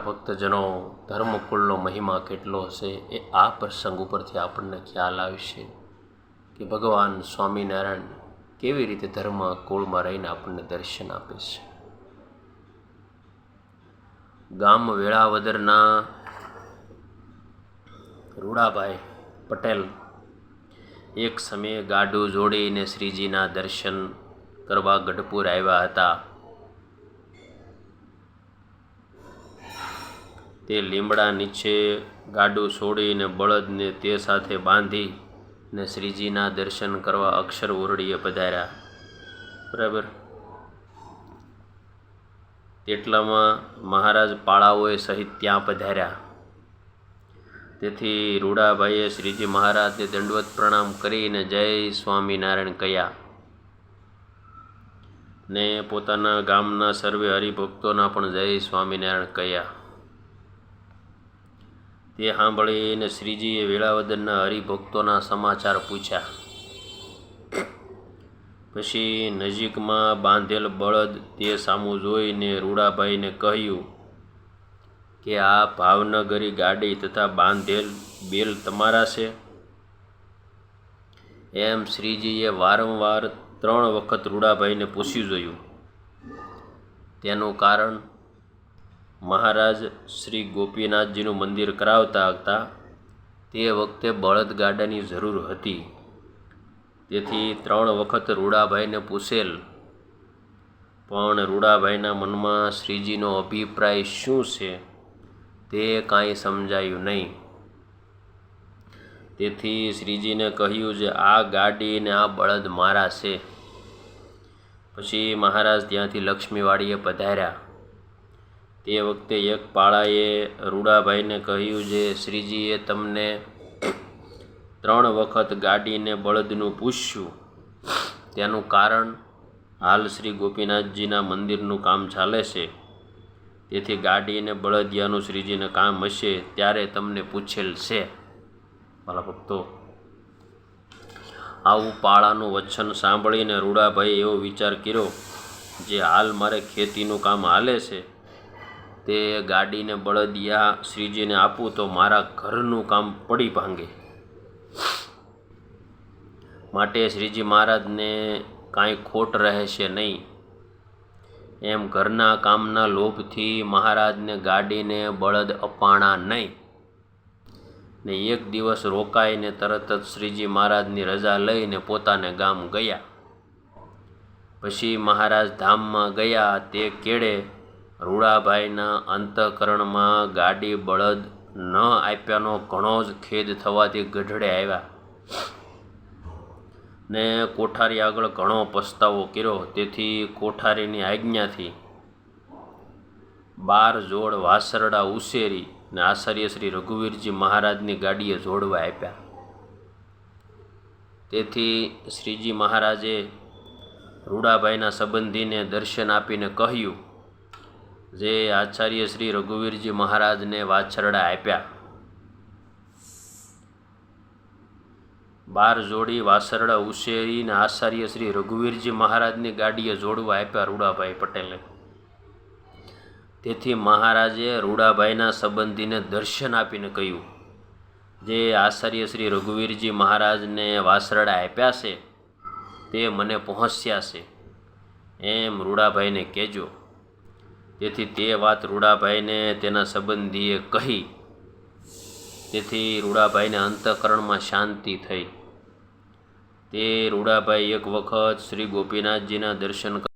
ભક્તજનો, ધર્મકુળનો મહિમા કેટલો હશે એ આ પ્રસંગ ઉપરથી આપણને ખ્યાલ આવશે કે ભગવાન સ્વામિનારાયણ કેવી રીતે ધર્મકુળમાં રહીને આપણને દર્શન આપે છે. ગામ વેળાવદરના રૂડાભાઈ પટેલ એક સમયે ગાડું જોડીને શ્રીજીના દર્શન કરવા ગઢપુર આવ્યા હતા. તે લીમડા નીચે ગાડું છોડીને બળદને તે સાથે બાંધીને શ્રીજીના દર્શન કરવા અક્ષર ઓરડીએ પધાર્યા. બરાબર. તેટલામાં મહારાજ પાળાઓએ સહિત ત્યાં પધાર્યા. તેથી રૂડાભાઈએ શ્રીજી મહારાજને દંડવત પ્રણામ કરીને જય સ્વામિનારાયણ કહ્યા ને પોતાના ગામના સર્વે હરિભક્તોના પણ જય સ્વામિનારાયણ કહ્યા. તે સાંભળીને શ્રીજીએ વેળાવદરના હરિભક્તોના સમાચાર પૂછ્યા. પછી નજીકમાં બાંધેલ બળદ તે સામું જોઈને રૂડાભાઈને કહ્યું કે આ ભાવનગરી ગાડી તથા બાંધેલ બેલ તમારા છે? એમ શ્રીજીએ વારંવાર 3 વખત રૂડાભાઈને પૂછી જોયું. તેનું કારણ મહારાજ શ્રી ગોપીનાથજીનું મંદિર કરાવતા હતા તે વખતે બળદગાડાની જરૂર હતી. તેથી 3 વખત રૂડાભાઈને પૂછેલ, પણ રૂડાભાઈના મનમાં શ્રીજીનો અભિપ્રાય શું છે તે કાંઈ સમજાયું નહીં. તેથી શ્રીજીને કહ્યું છે આ ગાડી ને આ બળદ મારા છે. પછી મહારાજ ત્યાંથી લક્ષ્મીવાડીએ પધાર્યા. તે વખતે એક પાળાએ રૂડાભાઈને કહ્યું છે શ્રીજીએ તમને 3 વખત ગાડીને બળદનું પૂછ્યું. તેનું કારણ હાલ શ્રી ગોપીનાથજીના મંદિરનું કામ ચાલે છે. તેથી ગાડીને બળદિયાનું શ્રીજીને કામ હશે ત્યારે તમને પૂછેલ છે. વાલા ભક્તો, આવું પાળાનું વચન સાંભળીને રૂડાભાઈએ એવો વિચાર કર્યો જે હાલ મારે ખેતીનું કામ હાલે છે તે ગાડીને બળદિયા શ્રીજીને આપું તો મારા ઘરનું કામ પડી ભાંગે. માટે શ્રીજી મહારાજને કાંઈ ખોટ રહેશે નહીં. એમ ઘરના કામના લોભથી મહારાજને ગાડીને બળદ અપાણા નહીં ને એક દિવસ રોકાઈને તરત જ શ્રીજી મહારાજની રજા લઈને પોતાને ગામ ગયા. પછી મહારાજ ધામમાં ગયા તે કેળે રૂડાભાઈના અંતઃકરણમાં ગાડી બળદ ન આપ્યાનો ઘણો જ ખેદ થવાથી ગઢડે આવ્યા ને કોઠારી આગળ ઘણો પસ્તાવો કર્યો. તેથી કોઠારીની આજ્ઞાથી 12 જોડ વાસરડા ઉછેરી ને આચાર્ય શ્રી રઘુવીરજી મહારાજની ગાડીએ જોડવા આપ્યા. તેથી શ્રીજી મહારાજે રૂડાભાઈના સંબંધીને દર્શન આપીને કહ્યું જે આચાર્ય શ્રી રઘુવીરજી મહારાજને વાછરડા આપ્યા. 12 જોડી વાસરડા ઉછેરીને આચાર્ય શ્રી રઘુવીરજી મહારાજની ગાડીએ જોડવા આપ્યા રૂડાભાઈ પટેલે. તેથી મહારાજે રૂડાભાઈના સંબંધીને દર્શન આપીને કહ્યું જે આચાર્ય શ્રી રઘુવીરજી મહારાજને વાસરડા આપ્યા છે તે મને પહોંચ્યા છે એમ રૂડાભાઈને કહેજો. તેથી તે વાત રૂડાભાઈને તેના સંબંધીએ કહી. તેથી રૂડાભાઈને અંતઃકરણમાં શાંતિ થઈ. તે રૂડાભાઈ એક વખત શ્રી ગોપીનાથજીના દર્શન